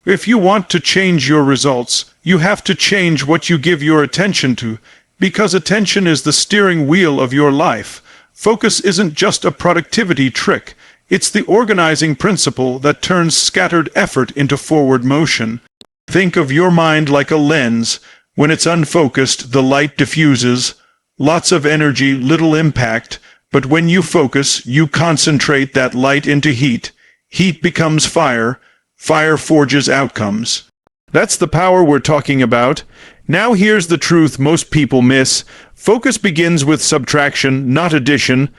If you want to change your results, you have to change what you give your attention to, because attention is the steering wheel of your life. Focus isn't just a productivity trick. It's the organizing principle that turns scattered effort into forward motion. Think of your mind like a lens. When it's unfocused, the light diffuses. Lots of energy, little impact. But when you focus, you concentrate that light into heat. Heat becomes fire. Fire forges outcomes. That's the power we're talking about. Now here's the truth most people miss. Focus begins with subtraction, not addition.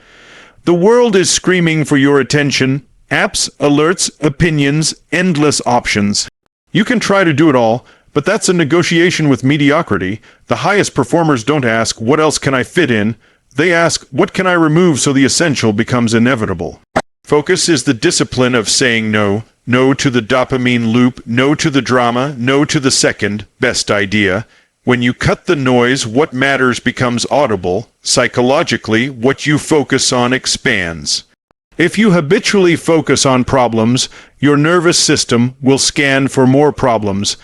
The world is screaming for your attention. Apps, alerts, opinions, endless options. You can try to do it all, but that's a negotiation with mediocrity. The highest performers don't ask, what else can I fit in? They ask, what can I remove so the essential becomes inevitable? Focus is the discipline of saying no. No to the dopamine loop, no to the drama, no to the second best idea. When you cut the noise, what matters becomes audible. Psychologically, what you focus on expands. If you habitually focus on problems, your nervous system will scan for more problems.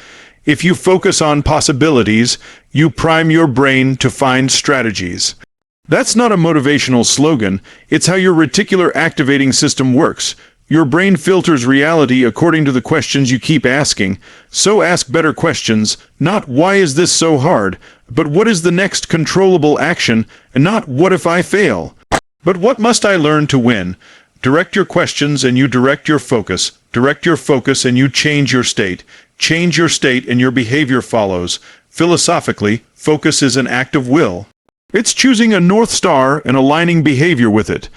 If you focus on possibilities, you prime your brain to find strategies. That's not a motivational slogan. It's how your reticular activating system works. Your brain filters reality according to the questions you keep asking. So ask better questions, not why is this so hard, but what is the next controllable action, and not what if I fail. But what must I learn to win? Direct your questions and you direct your focus. Direct your focus and you change your state. Change your state and your behavior follows. Philosophically, focus is an act of will. It's choosing a North Star and aligning behavior with it.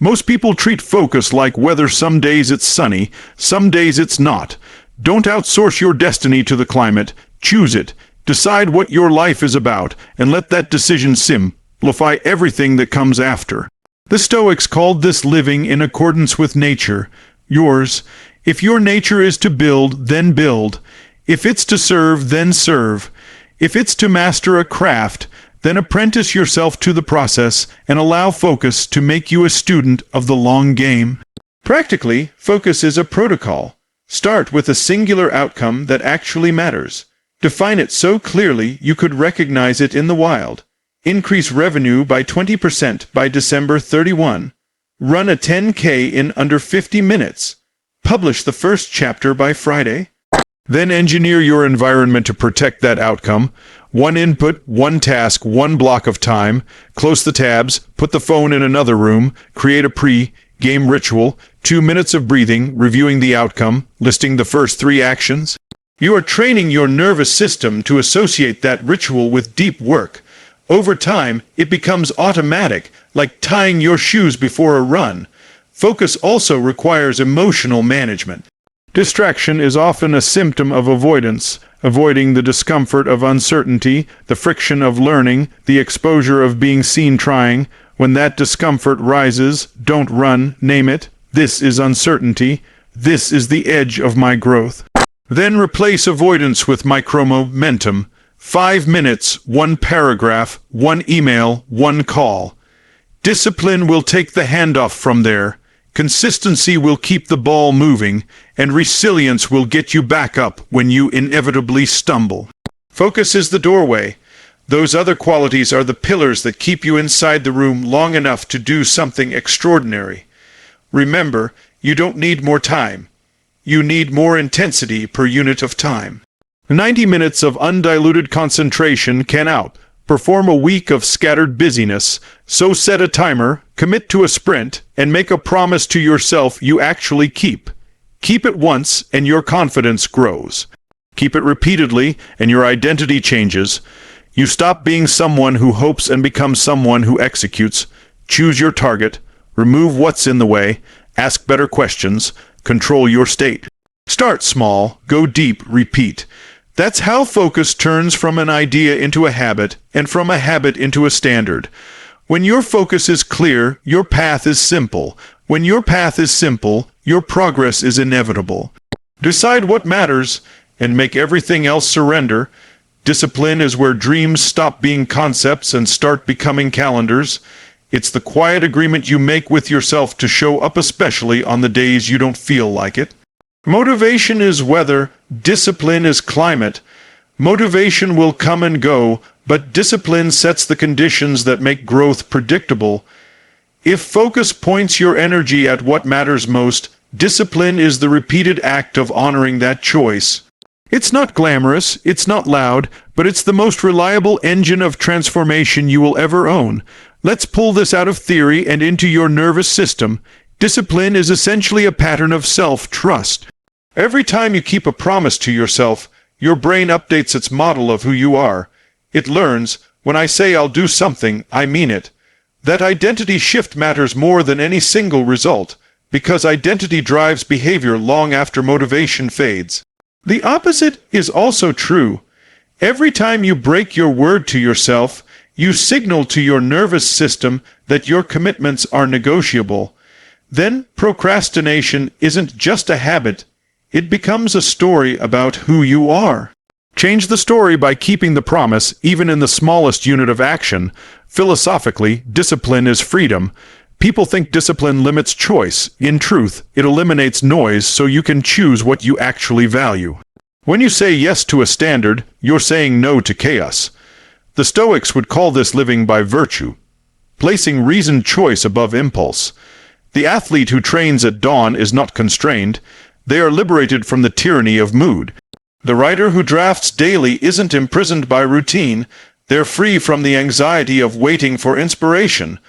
Most people treat focus like weather. Some days it's sunny, some days it's not. Don't outsource your destiny to the climate. Choose it. Decide what your life is about, and let that decision simplify everything that comes after. The Stoics called this living in accordance with nature. Yours. If your nature is to build, then build. If it's to serve, then serve. If it's to master a craft, then apprentice yourself to the process and allow focus to make you a student of the long game. Practically, focus is a protocol. Start with a singular outcome that actually matters. Define it so clearly you could recognize it in the wild. Increase revenue by 20% by December 31. Run a 10K in under 50 minutes. Publish the first chapter by Friday. Then engineer your environment to protect that outcome. One input, one task, one block of time. Close the tabs, put the phone in another room, create a pre-game ritual, 2 minutes of breathing, reviewing the outcome, listing the first 3 actions. You are training your nervous system to associate that ritual with deep work. Over time, it becomes automatic, like tying your shoes before a run. Focus also requires emotional management. Distraction is often a symptom of avoidance, avoiding the discomfort of uncertainty, the friction of learning, the exposure of being seen trying. When that discomfort rises, don't run, name it. This is uncertainty. This is the edge of my growth. Then replace avoidance with micromomentum. 5 minutes, 1 paragraph, 1 email, 1 call. Discipline will take the handoff from there. Consistency will keep the ball moving, and resilience will get you back up when you inevitably stumble. Focus is the doorway. Those other qualities are the pillars that keep you inside the room long enough to do something extraordinary. Remember, you don't need more time. You need more intensity per unit of time. 90 minutes of undiluted concentration can outperform a week of scattered busyness, so set a timer, commit to a sprint, and make a promise to yourself you actually keep. Keep it once, and your confidence grows. Keep it repeatedly, and your identity changes. You stop being someone who hopes and become someone who executes. Choose your target, remove what's in the way, ask better questions, control your state. Start small, go deep, repeat. That's how focus turns from an idea into a habit, and from a habit into a standard. When your focus is clear, your path is simple. When your path is simple, your progress is inevitable. Decide what matters, and make everything else surrender. Discipline is where dreams stop being concepts and start becoming calendars. It's the quiet agreement you make with yourself to show up, especially on the days you don't feel like it. Motivation is weather, discipline is climate. Motivation will come and go, but discipline sets the conditions that make growth predictable. If focus points your energy at what matters most, discipline is the repeated act of honoring that choice. It's not glamorous, it's not loud, but it's the most reliable engine of transformation you will ever own. Let's pull this out of theory and into your nervous system. Discipline is essentially a pattern of self-trust. Every time you keep a promise to yourself, your brain updates its model of who you are. It learns, when I say I'll do something, I mean it. That identity shift matters more than any single result, because identity drives behavior long after motivation fades. The opposite is also true. Every time you break your word to yourself, you signal to your nervous system that your commitments are negotiable. Then procrastination isn't just a habit, it becomes a story about who you are. Change the story by keeping the promise, even in the smallest unit of action. Philosophically, discipline is freedom. People think discipline limits choice. In truth, it eliminates noise so you can choose what you actually value. When you say yes to a standard, you're saying no to chaos. The Stoics would call this living by virtue, placing reasoned choice above impulse. The athlete who trains at dawn is not constrained. They are liberated from the tyranny of mood. The writer who drafts daily isn't imprisoned by routine. They're free from the anxiety of waiting for inspiration.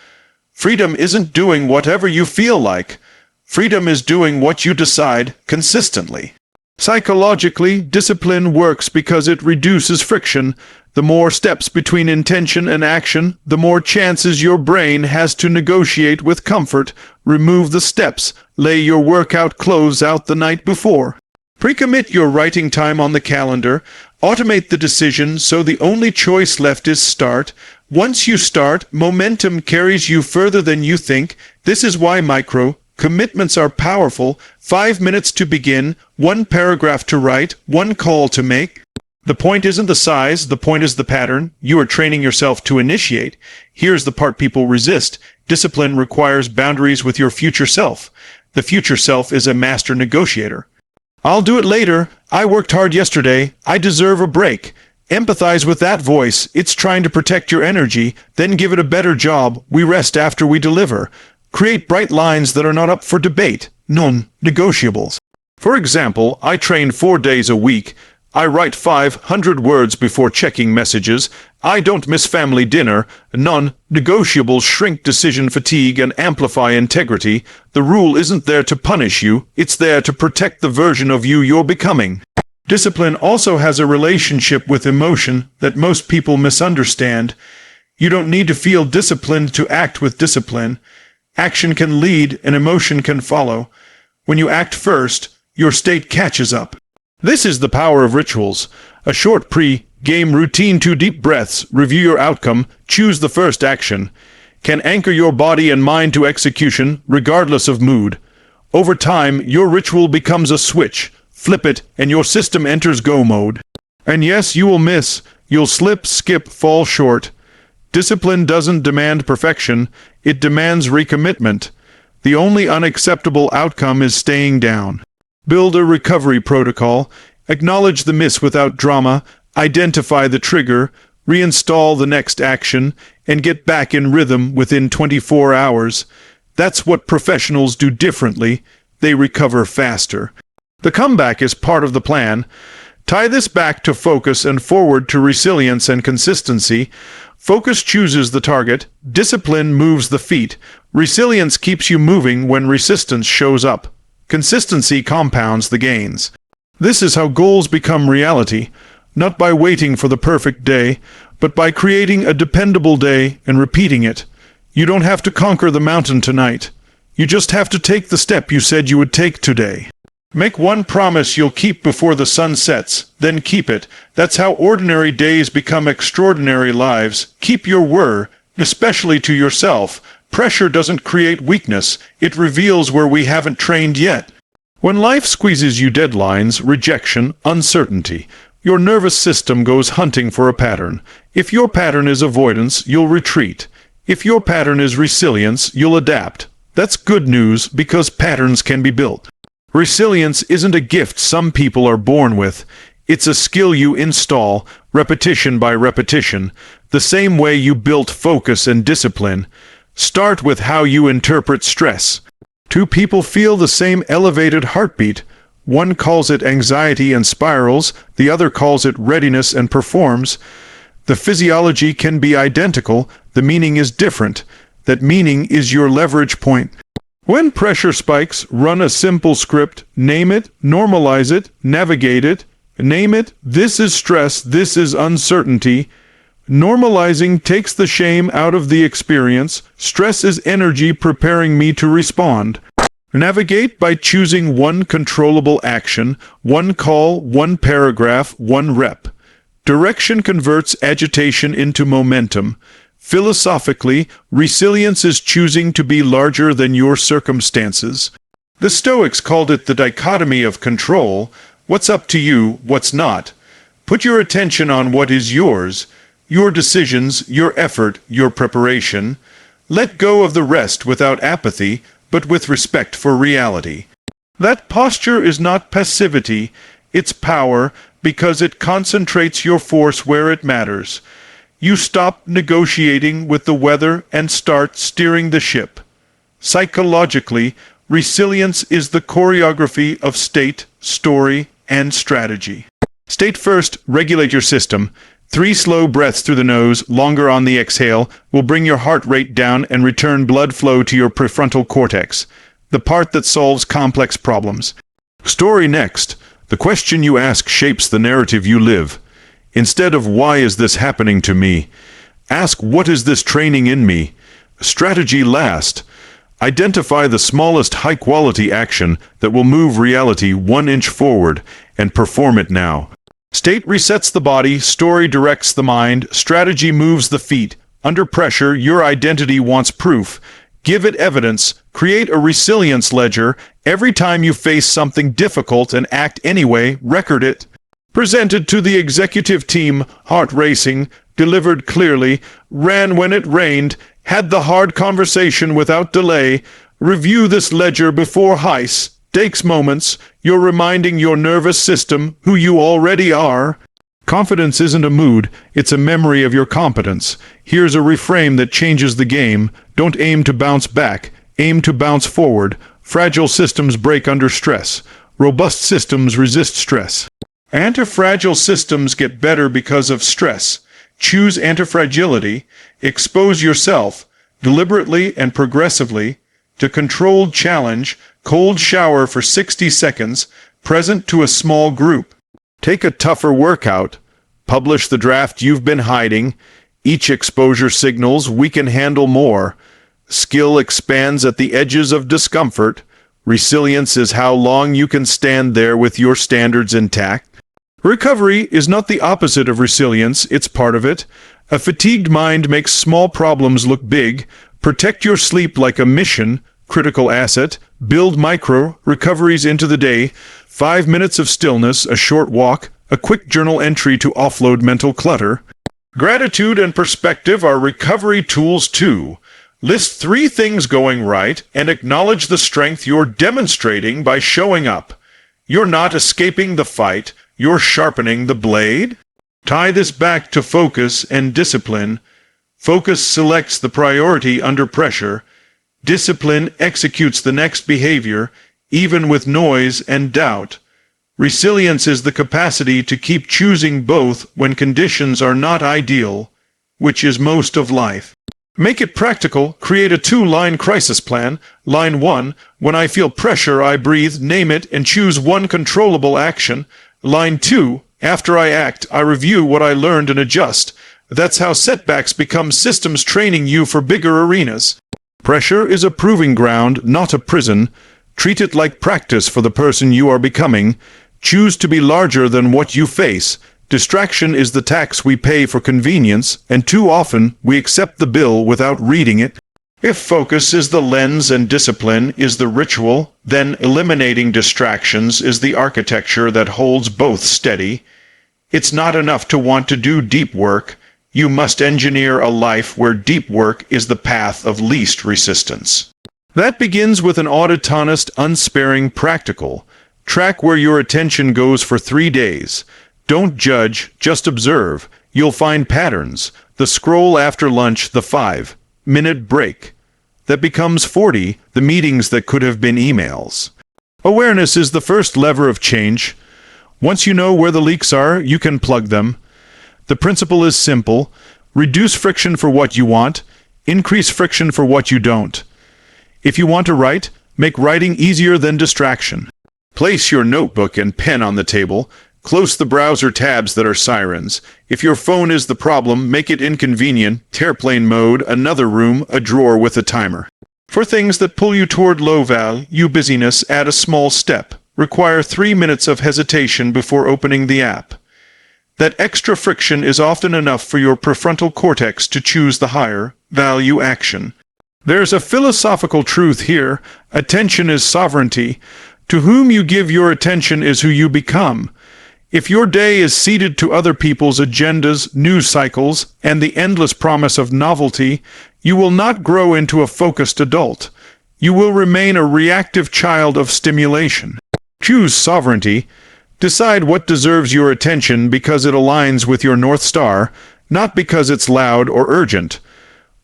Freedom isn't doing whatever you feel like. Freedom is doing what you decide consistently. Psychologically, discipline works because it reduces friction. The more steps between intention and action, the more chances your brain has to negotiate with comfort. Remove the steps. Lay your workout clothes out the night before. Pre-commit your writing time on the calendar. Automate the decision so the only choice left is start. Once you start, momentum carries you further than you think. This is why commitments are powerful. 5 minutes to begin, 1 paragraph to write, 1 call to make. The point isn't the size, the point is the pattern. You are training yourself to initiate. Here's the part people resist. Discipline requires boundaries with your future self. The future self is a master negotiator. I'll do it later. I worked hard yesterday. I deserve a break. Empathize with that voice. It's trying to protect your energy. Then give it a better job. We rest after we deliver. Create bright lines that are not up for debate. Non-negotiables. For example, I train 4 days a week. I write 500 words before checking messages. I don't miss family dinner. Non-negotiables shrink decision fatigue and amplify integrity. The rule isn't there to punish you. It's there to protect the version of you you're becoming. Discipline also has a relationship with emotion that most people misunderstand. You don't need to feel disciplined to act with discipline. Action can lead and emotion can follow. When you act first, your state catches up. This is the power of rituals. A short pre-game routine, 2 deep breaths, review your outcome, choose the first action. Can anchor your body and mind to execution, regardless of mood. Over time, your ritual becomes a switch. Flip it, and your system enters go mode. And yes, you will miss. You'll slip, skip, fall short. Discipline doesn't demand perfection. It demands recommitment. The only unacceptable outcome is staying down. Build a recovery protocol. Acknowledge the miss without drama. Identify the trigger. Reinstall the next action. And get back in rhythm within 24 hours. That's what professionals do differently. They recover faster. The comeback is part of the plan. Tie this back to focus and forward to resilience and consistency. Focus chooses the target. Discipline moves the feet. Resilience keeps you moving when resistance shows up. Consistency compounds the gains. This is how goals become reality, not by waiting for the perfect day, but by creating a dependable day and repeating it. You don't have to conquer the mountain tonight. You just have to take the step you said you would take today. Make one promise you'll keep before the sun sets, then keep it. That's how ordinary days become extraordinary lives. Keep your word, especially to yourself. Pressure doesn't create weakness. It reveals where we haven't trained yet. When life squeezes you deadlines, rejection, uncertainty, your nervous system goes hunting for a pattern. If your pattern is avoidance, you'll retreat. If your pattern is resilience, you'll adapt. That's good news because patterns can be built. Resilience isn't a gift some people are born with. It's a skill you install, repetition by repetition, the same way you built focus and discipline. Start with how you interpret stress. Two people feel the same elevated heartbeat. One calls it anxiety and spirals, the other calls it readiness and performs. The physiology can be identical, the meaning is different. That meaning is your leverage point. When pressure spikes, run a simple script, name it, normalize it, navigate it. Name it, this is stress, this is uncertainty. Normalizing takes the shame out of the experience. Stress is energy preparing me to respond. Navigate by choosing one controllable action, one call, one paragraph, one rep. Direction converts agitation into momentum. Philosophically, resilience is choosing to be larger than your circumstances. The Stoics called it the dichotomy of control. What's up to you, what's not. Put your attention on what is yours, your decisions, your effort, your preparation. Let go of the rest without apathy, but with respect for reality. That posture is not passivity, it's power, because it concentrates your force where it matters. You stop negotiating with the weather and start steering the ship. Psychologically, resilience is the choreography of state, story, and strategy. State first, regulate your system. 3 slow breaths through the nose, longer on the exhale, will bring your heart rate down and return blood flow to your prefrontal cortex, the part that solves complex problems. Story next. The question you ask shapes the narrative you live. Instead of why is this happening to me, ask what is this training in me. Strategy last. Identify the smallest high-quality action that will move reality 1 inch forward and perform it now. State resets the body, story directs the mind, strategy moves the feet. Under pressure, your identity wants proof. Give it evidence. Create a resilience ledger. Every time you face something difficult and act anyway, record it. Presented to the executive team, heart racing, delivered clearly, ran when it rained, had the hard conversation without delay. Review this ledger before heist. Takes moments. You're reminding your nervous system who you already are. Confidence isn't a mood, it's a memory of your competence. Here's a reframe that changes the game. Don't aim to bounce back, aim to bounce forward. Fragile systems break under stress. Robust systems resist stress. Antifragile systems get better because of stress. Choose antifragility. Expose yourself, deliberately and progressively, to controlled challenge, cold shower for 60 seconds, present to a small group. Take a tougher workout. Publish the draft you've been hiding. Each exposure signals we can handle more. Skill expands at the edges of discomfort. Resilience is how long you can stand there with your standards intact. Recovery is not the opposite of resilience, it's part of it. A fatigued mind makes small problems look big. Protect your sleep like a mission, critical asset. Build micro recoveries into the day. 5 minutes of stillness, a short walk, a quick journal entry to offload mental clutter. Gratitude and perspective are recovery tools too. List 3 things going right and acknowledge the strength you're demonstrating by showing up. You're not escaping the fight, you're sharpening the blade. Tie this back to focus and discipline. Focus selects the priority under pressure. Discipline executes the next behavior, even with noise and doubt. Resilience is the capacity to keep choosing both when conditions are not ideal, which is most of life. Make it practical. Create a 2-line crisis plan. Line 1, when I feel pressure, I breathe, name it, and choose one controllable action. Line 2, after I act, I review what I learned and adjust. That's how setbacks become systems training you for bigger arenas. Pressure is a proving ground, not a prison. Treat it like practice for the person you are becoming. Choose to be larger than what you face. Distraction is the tax we pay for convenience, and too often we accept the bill without reading it. If focus is the lens and discipline is the ritual, then eliminating distractions is the architecture that holds both steady. It's not enough to want to do deep work. You must engineer a life where deep work is the path of least resistance. That begins with an audit, honest, unsparing, practical. Track where your attention goes for 3 days. Don't judge, just observe. You'll find patterns. The scroll after lunch, the 5-minute break. That becomes 40, the meetings that could have been emails. Awareness is the first lever of change. Once you know where the leaks are, you can plug them. The principle is simple. Reduce friction for what you want. Increase friction for what you don't. If you want to write, make writing easier than distraction. Place your notebook and pen on the table. Close the browser tabs that are sirens. If your phone is the problem, make it inconvenient. Airplane mode, another room, a drawer with a timer. For things that pull you toward low-value busyness, add a small step. Require 3 minutes of hesitation before opening the app. That extra friction is often enough for your prefrontal cortex to choose the higher value action. There's a philosophical truth here. Attention is sovereignty. To whom you give your attention is who you become. If your day is ceded to other people's agendas, news cycles, and the endless promise of novelty, you will not grow into a focused adult. You will remain a reactive child of stimulation. Choose sovereignty. Decide what deserves your attention because it aligns with your North Star, not because it's loud or urgent.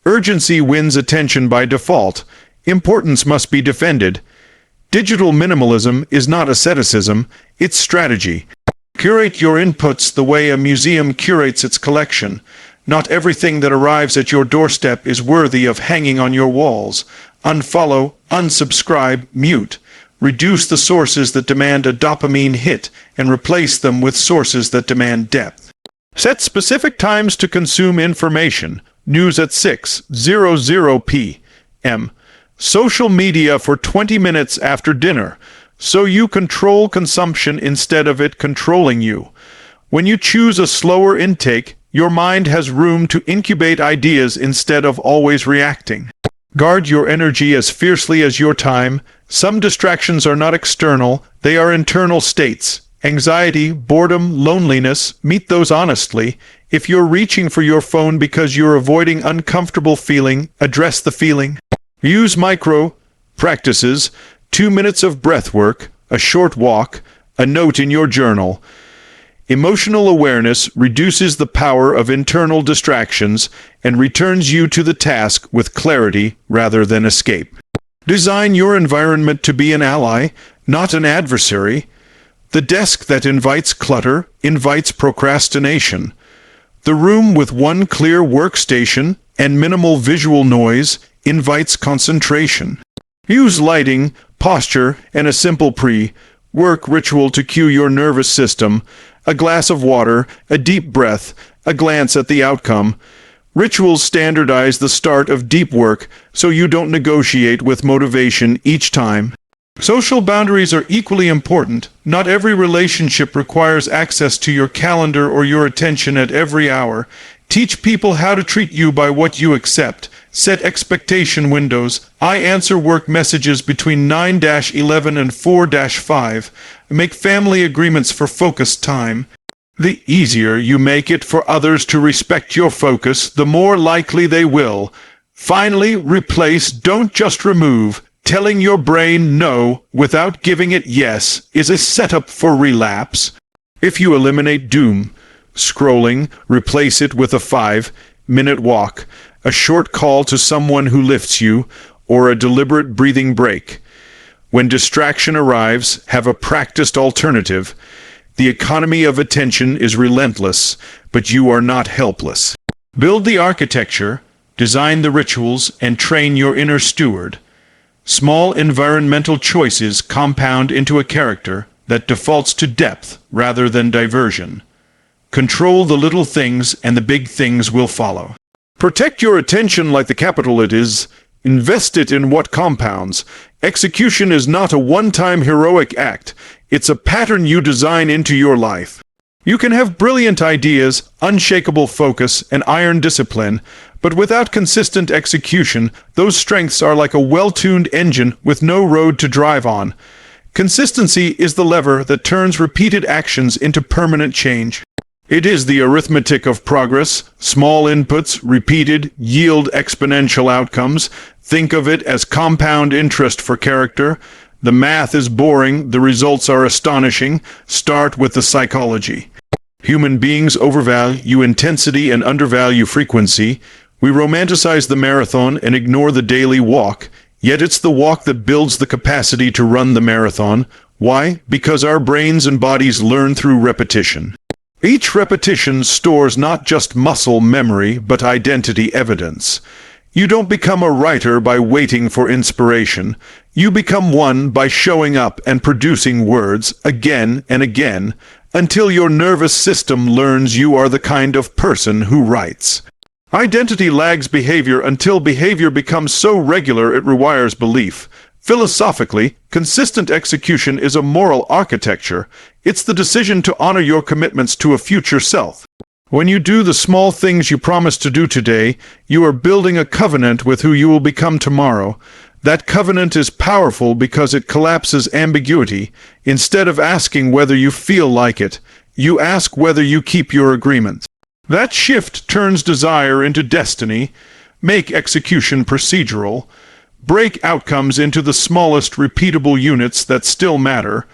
Urgency wins attention by default. Importance must be defended. Digital minimalism is not asceticism, it's strategy. Curate your inputs the way a museum curates its collection. Not everything that arrives at your doorstep is worthy of hanging on your walls. Unfollow, unsubscribe, mute. Reduce the sources that demand a dopamine hit and replace them with sources that demand depth. Set specific times to consume information. News at 6:00 p.m. Social media for 20 minutes after dinner, so you control consumption instead of it controlling you. When you choose a slower intake, your mind has room to incubate ideas instead of always reacting. Guard your energy as fiercely as your time. Some distractions are not external, they are internal states. Anxiety, boredom, loneliness, meet those honestly. If you're reaching for your phone because you're avoiding uncomfortable feeling, address the feeling. Use micro practices, 2 minutes of breath work, a short walk, a note in your journal. Emotional awareness reduces the power of internal distractions and returns you to the task with clarity rather than escape. Design your environment to be an ally, not an adversary. The desk that invites clutter invites procrastination. The room with one clear workstation and minimal visual noise invites concentration. Use lighting, posture, and a simple pre-work ritual to cue your nervous system. A glass of water, a deep breath, a glance at the outcome. Rituals standardize the start of deep work so you don't negotiate with motivation each time. Social boundaries are equally important. Not every relationship requires access to your calendar or your attention at every hour. Teach people how to treat you by what you accept. Set expectation windows. I answer work messages between 9-11 and 4-5. Make family agreements for focused time. The easier you make it for others to respect your focus, the more likely they will. Finally, replace, don't just remove. Telling your brain no without giving it yes is a setup for relapse. If you eliminate doom scrolling, replace it with a 5-minute walk, a short call to someone who lifts you, or a deliberate breathing break. When distraction arrives, have a practiced alternative. The economy of attention is relentless, but you are not helpless. Build the architecture, design the rituals, and train your inner steward. Small environmental choices compound into a character that defaults to depth rather than diversion. Control the little things and the big things will follow. Protect your attention like the capital it is. Invest it in what compounds. Execution is not a one-time heroic act. It's a pattern you design into your life. You can have brilliant ideas, unshakable focus, and iron discipline, but without consistent execution, those strengths are like a well-tuned engine with no road to drive on. Consistency is the lever that turns repeated actions into permanent change. It is the arithmetic of progress. Small inputs, repeated, yield exponential outcomes. Think of it as compound interest for character. The math is boring, the results are astonishing. Start with the psychology. Human beings overvalue intensity and undervalue frequency. We romanticize the marathon and ignore the daily walk. Yet it's the walk that builds the capacity to run the marathon. Why? Because our brains and bodies learn through repetition. Each repetition stores not just muscle memory, but identity evidence. You don't become a writer by waiting for inspiration. You become one by showing up and producing words again and again until your nervous system learns you are the kind of person who writes. Identity lags behavior until behavior becomes so regular it rewires belief. Philosophically, consistent execution is a moral architecture. It's the decision to honor your commitments to a future self. When you do the small things you promised to do today, you are building a covenant with who you will become tomorrow. That covenant is powerful because it collapses ambiguity. Instead of asking whether you feel like it, you ask whether you keep your agreements. That shift turns desire into destiny. Make execution procedural. Break outcomes into the smallest repeatable units that still matter.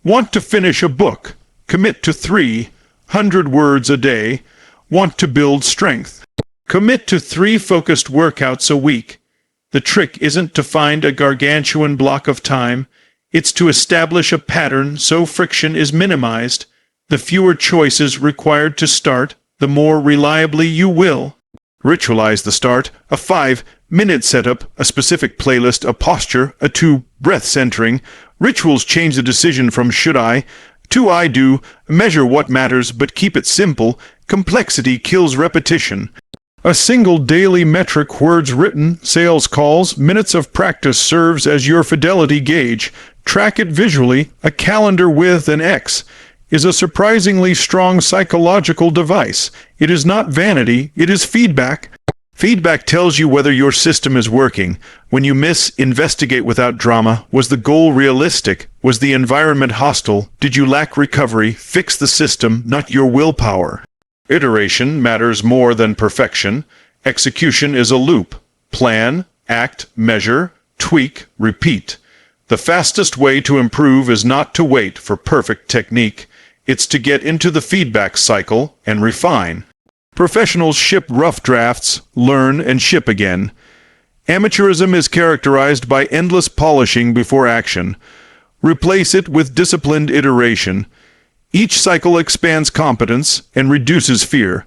Want to finish a book? Commit to 300 words a day. Want to build strength? Commit to 3 focused workouts a week. The trick isn't to find a gargantuan block of time. It's to establish a pattern so friction is minimized. The fewer choices required to start, the more reliably you will. Ritualize the start, a 5-minute setup, a specific playlist, a posture, a 2 breath centering. Rituals change the decision from should I to I do. Measure what matters, but keep it simple. Complexity kills repetition. A single daily metric, words written, sales calls, minutes of practice serves as your fidelity gauge. Track it visually. A calendar with an X is a surprisingly strong psychological device. It is not vanity, it is feedback. Feedback tells you whether your system is working. When you miss, investigate without drama. Was the goal realistic? Was the environment hostile? Did you lack recovery? Fix the system, not your willpower. Iteration matters more than perfection. Execution is a loop. Plan, act, measure, tweak, repeat. The fastest way to improve is not to wait for perfect technique. It's to get into the feedback cycle and refine. Professionals ship rough drafts, learn, and ship again. Amateurism is characterized by endless polishing before action. Replace it with disciplined iteration. Each cycle expands competence and reduces fear,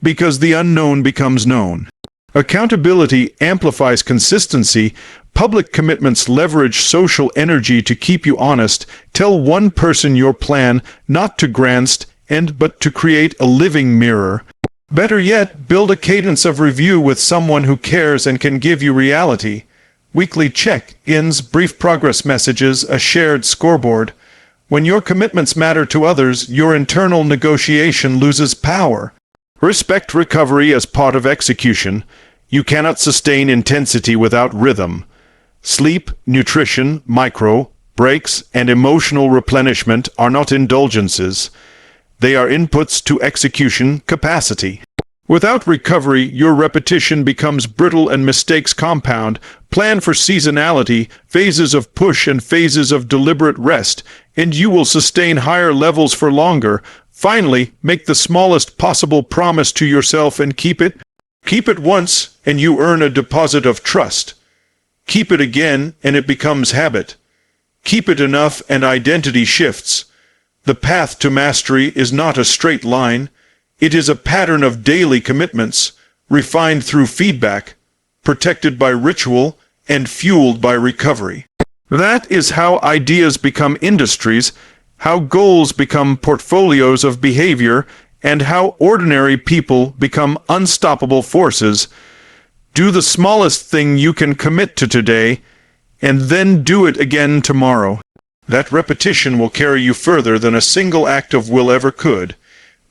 because the unknown becomes known. Accountability amplifies consistency. Public commitments leverage social energy to keep you honest. Tell one person your plan, not to grandstand, but to create a living mirror. Better yet, build a cadence of review with someone who cares and can give you reality. Weekly check-ins, brief progress messages, a shared scoreboard. When your commitments matter to others, your internal negotiation loses power. Respect recovery as part of execution. You cannot sustain intensity without rhythm. Sleep, nutrition, micro, breaks, and emotional replenishment are not indulgences. They are inputs to execution capacity. Without recovery, your repetition becomes brittle and mistakes compound. Plan for seasonality, phases of push and phases of deliberate rest, and you will sustain higher levels for longer. Finally, make the smallest possible promise to yourself and keep it. Keep it once, and you earn a deposit of trust. Keep it again, and it becomes habit. Keep it enough, and identity shifts. The path to mastery is not a straight line. It is a pattern of daily commitments, refined through feedback, protected by ritual, and fueled by recovery. That is how ideas become industries, how goals become portfolios of behavior, and how ordinary people become unstoppable forces. Do the smallest thing you can commit to today, and then do it again tomorrow. That repetition will carry you further than a single act of will ever could.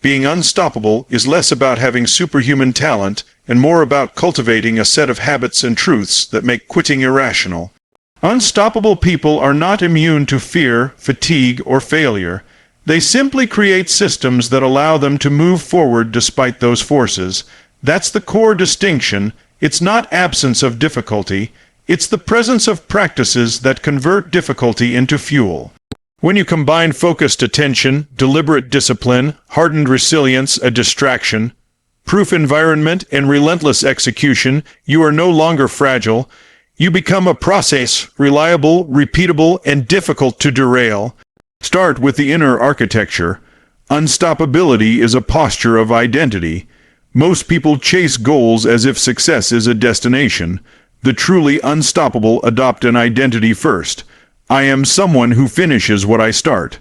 Being unstoppable is less about having superhuman talent and more about cultivating a set of habits and truths that make quitting irrational. Unstoppable people are not immune to fear, fatigue, or failure. They simply create systems that allow them to move forward despite those forces. That's the core distinction. It's not absence of difficulty. It's the presence of practices that convert difficulty into fuel. When you combine focused attention, deliberate discipline, hardened resilience, a distraction, proof environment, and relentless execution, you are no longer fragile. You become a process, reliable, repeatable, and difficult to derail. Start with the inner architecture. Unstoppability is a posture of identity. Most people chase goals as if success is a destination. The truly unstoppable adopt an identity first. I am someone who finishes what I start.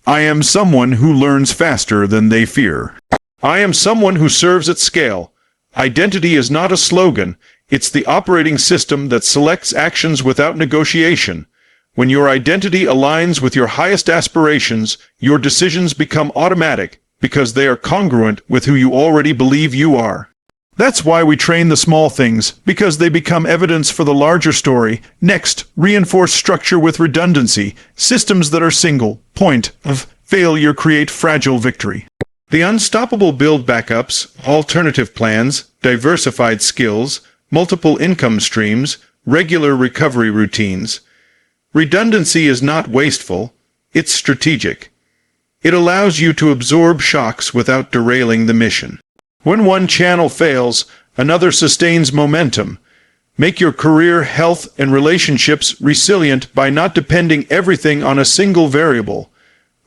I am someone who learns faster than they fear. I am someone who serves at scale. Identity is not a slogan. It's the operating system that selects actions without negotiation. When your identity aligns with your highest aspirations, your decisions become automatic because they are congruent with who you already believe you are. That's why we train the small things, because they become evidence for the larger story. Next, reinforce structure with redundancy. Systems that are single point of failure create fragile victory. The unstoppable build backups, alternative plans, diversified skills, multiple income streams, regular recovery routines. Redundancy is not wasteful, it's strategic. It allows you to absorb shocks without derailing the mission. When one channel fails, another sustains momentum. Make your career, health, and relationships resilient by not depending everything on a single variable.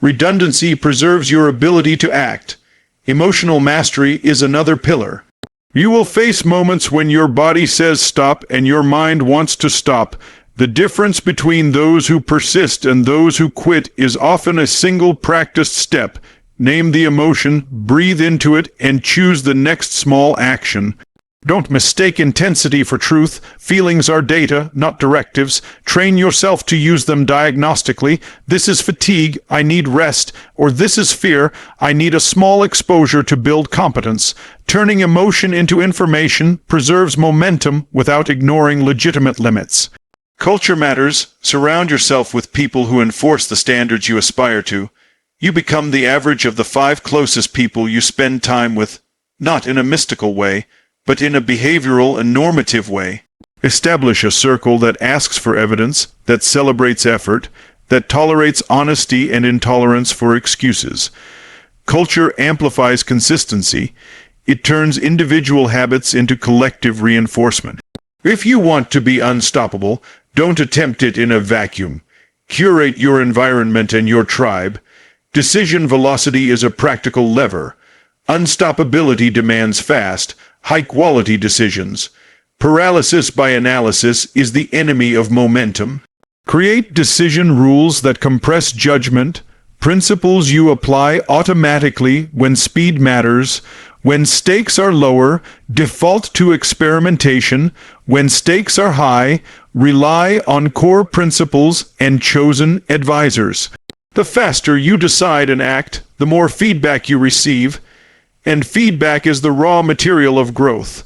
Redundancy preserves your ability to act. Emotional mastery is another pillar. You will face moments when your body says stop and your mind wants to stop. The difference between those who persist and those who quit is often a single practiced step. Name the emotion, breathe into it, and choose the next small action. Don't mistake intensity for truth. Feelings are data, not directives. Train yourself to use them diagnostically. This is fatigue, I need rest. Or this is fear, I need a small exposure to build competence. Turning emotion into information preserves momentum without ignoring legitimate limits. Culture matters. Surround yourself with people who enforce the standards you aspire to. You become the average of the 5 closest people you spend time with, not in a mystical way, but in a behavioral and normative way. Establish a circle that asks for evidence, that celebrates effort, that tolerates honesty and intolerance for excuses. Culture amplifies consistency. It turns individual habits into collective reinforcement. If you want to be unstoppable, don't attempt it in a vacuum. Curate your environment and your tribe. Decision velocity is a practical lever. Unstoppability demands fast, high-quality decisions. Paralysis by analysis is the enemy of momentum. Create decision rules that compress judgment, principles you apply automatically when speed matters. When stakes are lower, default to experimentation. When stakes are high, rely on core principles and chosen advisors. The faster you decide and act, the more feedback you receive, and feedback is the raw material of growth.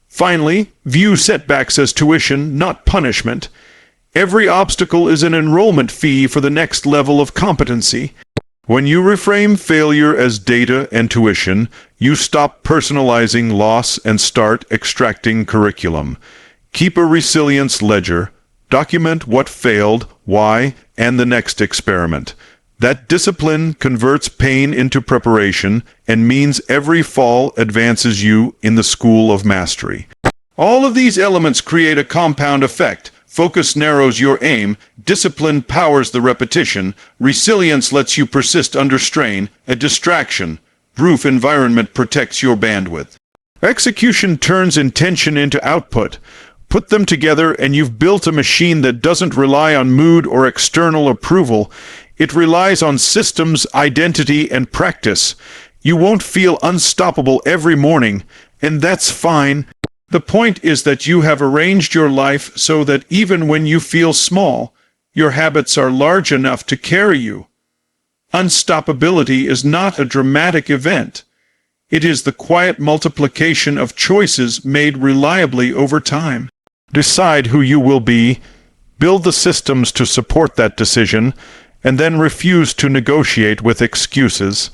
Finally, view setbacks as tuition, not punishment. Every obstacle is an enrollment fee for the next level of competency. When you reframe failure as data and tuition, you stop personalizing loss and start extracting curriculum. Keep a resilience ledger. Document what failed, why, and the next experiment. That discipline converts pain into preparation and means every fall advances you in the school of mastery. All of these elements create a compound effect. Focus narrows your aim, discipline powers the repetition, resilience lets you persist under strain, a distraction, proof environment protects your bandwidth. Execution turns intention into output. Put them together and you've built a machine that doesn't rely on mood or external approval. It relies on systems, identity, and practice. You won't feel unstoppable every morning, and that's fine. The point is that you have arranged your life so that even when you feel small, your habits are large enough to carry you. Unstoppability is not a dramatic event. It is the quiet multiplication of choices made reliably over time. Decide who you will be, build the systems to support that decision, and then refuse to negotiate with excuses.